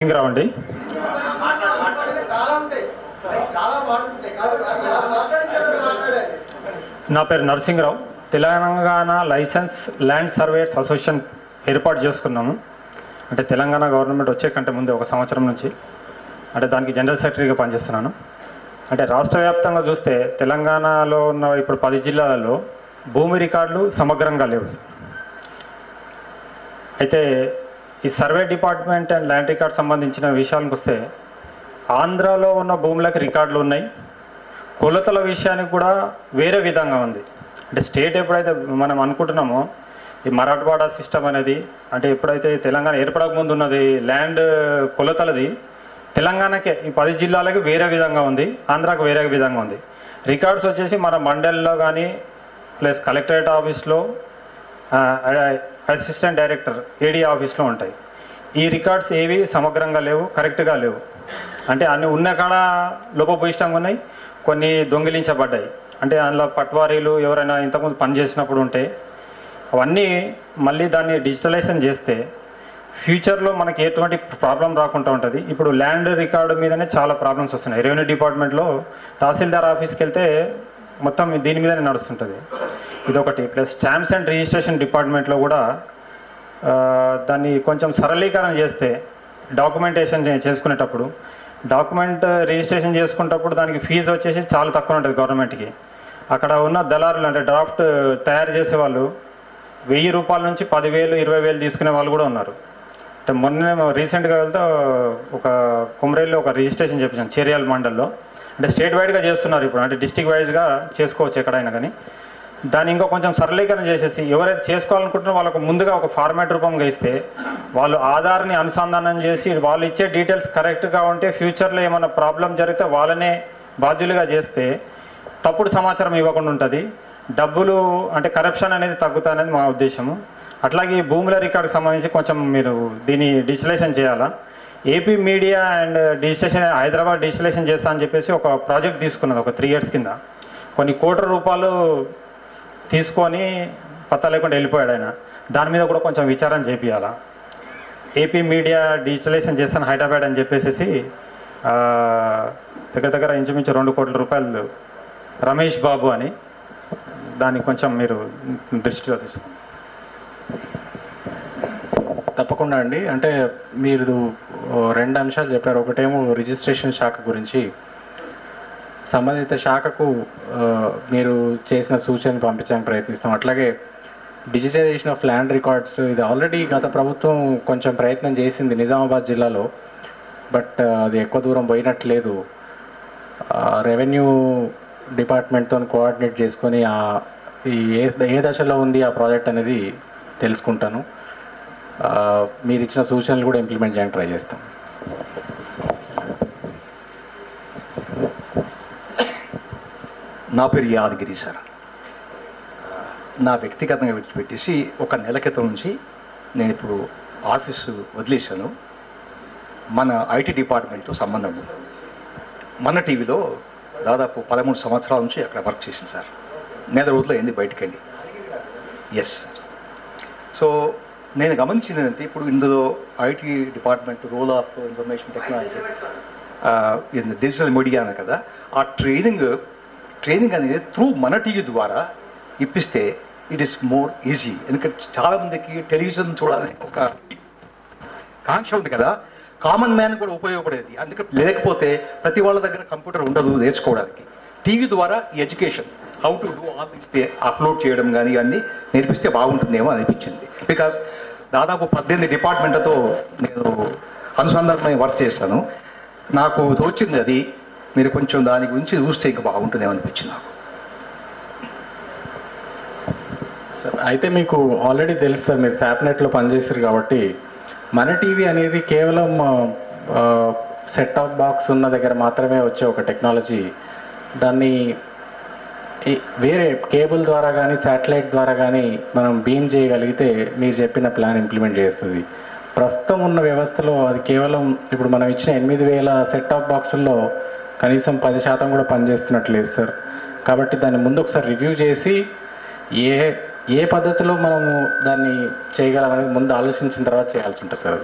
రావండి. నా పేరు Narasimharao. Telangana license land surveyors association ఏర్పాటు చేసుకున్నాము. అంటే తెలంగాణ గవర్నమెంట్ వచ్చే కంటే ముందు 1 సంవత్సరం నుంచి అంటే దానికి జనరల్ సెక్రటరీగా పనిచేస్తున్నాను. అంటే రాష్ట్ర వ్యాప్తంగా చూస్తే తెలంగాణలో ఉన్న ఇప్పుడు 10 జిల్లాలలో భూమి రికార్డులు సమగ్రంగా లేవు. అయితే ఈ survey department and land record సంబంధించిన విషయానికి వస్తే ఆంధ్రాలో ఉన్న భూములకు రికార్డులు ఉన్నాయి. కొలతల విషయానికి కూడా వేరే విధంగా ఉంది. అంటే స్టేట్ ఎప్పుడైతే మనం అనుకుంటున్నామో ఈ మరాఠవాడ సిస్టమ్ అనేది అంటే ఎప్పుడైతే తెలంగాణ ఏర్పడక ముందు ఉన్నది ల్యాండ్ కొలతలది తెలంగాణకే ఈ 10 జిల్లాలకి వేరే విధంగా ఉంది, ఆంధ్రాకు వేరే విధంగా ఉంది. రికార్డ్స్ వచ్చేసి మన మండలిలో కానీ ప్లస్ కలెక్టరేట్ ఆఫీస్లో అసిస్టెంట్ డైరెక్టర్ ఏడీ ఆఫీస్లో ఉంటాయి. ఈ రికార్డ్స్ ఏవి సమగ్రంగా లేవు, కరెక్ట్గా లేవు. అంటే అన్ని ఉన్న కాడ లోపభూయిష్టంగా ఉన్నాయి, కొన్ని దొంగిలించబడ్డాయి. అంటే అందులో పట్వారీలు ఎవరైనా ఇంతకుముందు పనిచేసినప్పుడు ఉంటే అవన్నీ మళ్ళీ దాన్ని డిజిటలైజేషన్ చేస్తే ఫ్యూచర్లో మనకి ఎటువంటి ప్రాబ్లం రాకుండా ఉంటుంది. ఇప్పుడు ల్యాండ్ రికార్డు మీదనే చాలా ప్రాబ్లమ్స్ వస్తున్నాయి. రెవెన్యూ డిపార్ట్మెంట్లో తహసీల్దార్ ఆఫీస్కి వెళ్తే మొత్తం దీని మీదనే నడుస్తుంటుంది. ఇదొకటి. ప్లస్ స్టాంప్స్ అండ్ రిజిస్ట్రేషన్ డిపార్ట్మెంట్లో కూడా దాన్ని కొంచెం సరళీకరణ చేస్తే డాక్యుమెంటేషన్ చేసుకునేటప్పుడు డాక్యుమెంట్ రిజిస్ట్రేషన్ చేసుకునేటప్పుడు దానికి ఫీజు వచ్చేసి చాలా తక్కువ ఉంటుంది గవర్నమెంట్కి. అక్కడ ఉన్న దళారులు అంటే డ్రాఫ్ట్ తయారు చేసే వాళ్ళు 1000 రూపాయల నుంచి 10,000, 20,000 తీసుకునే వాళ్ళు కూడా ఉన్నారు. అంటే మొన్న రీసెంట్గా వెళ్తే ఒక కుమ్రేల్లో ఒక రిజిస్ట్రేషన్ చేయించాను చేర్యాల మండల్లో. అంటే స్టేట్ వైడ్గా చేస్తున్నారు ఇప్పుడు, అంటే డిస్టిక్ వైజ్గా చేసుకోవచ్చు ఎక్కడైనా. కానీ దాన్ని ఇంకా కొంచెం సరళీకరణ చేసేసి ఎవరైతే చేసుకోవాలనుకుంటున్నారో వాళ్ళకు ముందుగా ఒక ఫార్మాట్ రూపంగా ఇస్తే వాళ్ళు ఆధార్ని అనుసంధానం చేసి వాళ్ళు ఇచ్చే డీటెయిల్స్ కరెక్ట్గా ఉంటే ఫ్యూచర్లో ఏమైనా ప్రాబ్లం జరిగితే వాళ్ళనే బాధ్యులుగా చేస్తే తప్పుడు సమాచారం ఇవ్వకుండా ఉంటుంది. డబ్బులు అంటే కరప్షన్ అనేది తగ్గుతాయనేది మా ఉద్దేశము. అట్లాగే భూముల రికార్డుకి సంబంధించి కొంచెం మీరు దీన్ని డిజిటలైజేషన్ చేయాలా. AP media and digitalization Hyderabad digitalization చేస్తా అని చెప్పేసి ఒక ప్రాజెక్ట్ తీసుకున్నది ఒక 3 years కింద. కొన్ని కోట్ల రూపాయలు తీసుకొని పత్తా లేకుండా వెళ్ళిపోయాడు ఆయన. దాని మీద కూడా కొంచెం విచారణ చేపియాలా. ఏపీ మీడియా డిజిటలైజేషన్ చేస్తాను హైదరాబాద్ అని చెప్పేసి దగ్గర ఇంచుమించు 2 కోట్ల రూపాయలు రమేష్ బాబు అని, దాన్ని కొంచెం మీరు దృష్టిలో తీసుకోండి. తప్పకుండా అండి. అంటే మీరు 2 అంశాలు చెప్పారు. ఒకటేమో రిజిస్ట్రేషన్ శాఖ గురించి, సంబంధిత శాఖకు మీరు చేసిన సూచనలు పంపించడానికి ప్రయత్నిస్తాం. అట్లాగే డిజిటలైజేషన్ ఆఫ్ ల్యాండ్ రికార్డ్స్, ఇది ఆల్రెడీ గత ప్రభుత్వం కొంచెం ప్రయత్నం చేసింది నిజామాబాద్ జిల్లాలో, బట్ అది ఎక్కువ దూరం పోయినట్లేదు. రెవెన్యూ డిపార్ట్మెంట్తో కోఆర్డినేట్ చేసుకొని ఏ దశలో ఉంది ఆ ప్రాజెక్ట్ అనేది తెలుసుకుంటాను. మీరు ఇచ్చిన సూచనలు కూడా ఇంప్లిమెంట్ చేయడానికి ట్రై చేస్తాం. నా పేరు యాదగిరి సార్. నా వ్యక్తిగతంగా విడిచిపెట్టేసి 1 నెల క్రితం నుంచి నేను ఇప్పుడు ఆఫీసు వదిలేశాను. మన ఐటీ డిపార్ట్మెంట్తో సంబంధం ఉంది. మన టీవీలో దాదాపు 13 సంవత్సరాల నుంచి అక్కడ వర్క్ చేసింది సార్. నెల రోజుల్లో అయింది బయటికి వెళ్ళి. Yes sir. సో నేను గమనించిందంటే ఇప్పుడు ఇందులో IT department role of information technology in digital media అనే కదా, ఆ ట్రైనింగ్ అనేది త్రూ మన టీవీ ద్వారా ఇప్పిస్తే ఇట్ ఈస్ మోర్ ఈజీ. ఎందుకంటే చాలామందికి టెలివిజన్ చూడాలని ఒక కాంక్ష ఉంది కదా, కామన్ మ్యాన్ కూడా ఉపయోగపడేది. అందుకని లేకపోతే ప్రతి వాళ్ళ దగ్గర కంప్యూటర్ ఉండదు నేర్చుకోవడానికి. టీవీ ద్వారా ఈ education how to do all ఇస్తే అప్లోడ్ చేయడం కానీ ఇవన్నీ నేర్పిస్తే బాగుంటుందేమో అనిపించింది. బికాస్ దాదాపు 18 డిపార్ట్మెంట్లతో నేను అనుసంధానమై వర్క్ చేశాను. నాకు తోచింది అది. మీరు కొంచెం దాని గురించి చూస్తే ఇంకా బాగుంటుందేమో అనిపించింది నాకు. సార్, అయితే మీకు ఆల్రెడీ తెలుసు సార్, మీరు శాప్నెట్లో పనిచేశారు కాబట్టి మన టీవీ అనేది కేవలం సెట్ టాప్ బాక్స్ ఉన్న దగ్గర మాత్రమే వచ్చే ఒక టెక్నాలజీ. దాన్ని వేరే కేబుల్ ద్వారా కానీ శాటిలైట్ ద్వారా కానీ మనం బీమ్ చేయగలిగితే మీరు చెప్పిన ప్లాన్ ఇంప్లిమెంట్ చేస్తుంది. ప్రస్తుతం ఉన్న వ్యవస్థలో అది కేవలం ఇప్పుడు మనం ఇచ్చిన 8,000 సెట్ టాప్ బాక్సుల్లో కనీసం 10% కూడా పనిచేస్తున్నట్లేదు సార్. కాబట్టి దాన్ని ముందు ఒకసారి రివ్యూ చేసి ఏ పద్ధతిలో మనము దాన్ని చేయగలమనేది ముందు ఆలోచించిన తర్వాత చేయాల్సి ఉంటుంది సార్.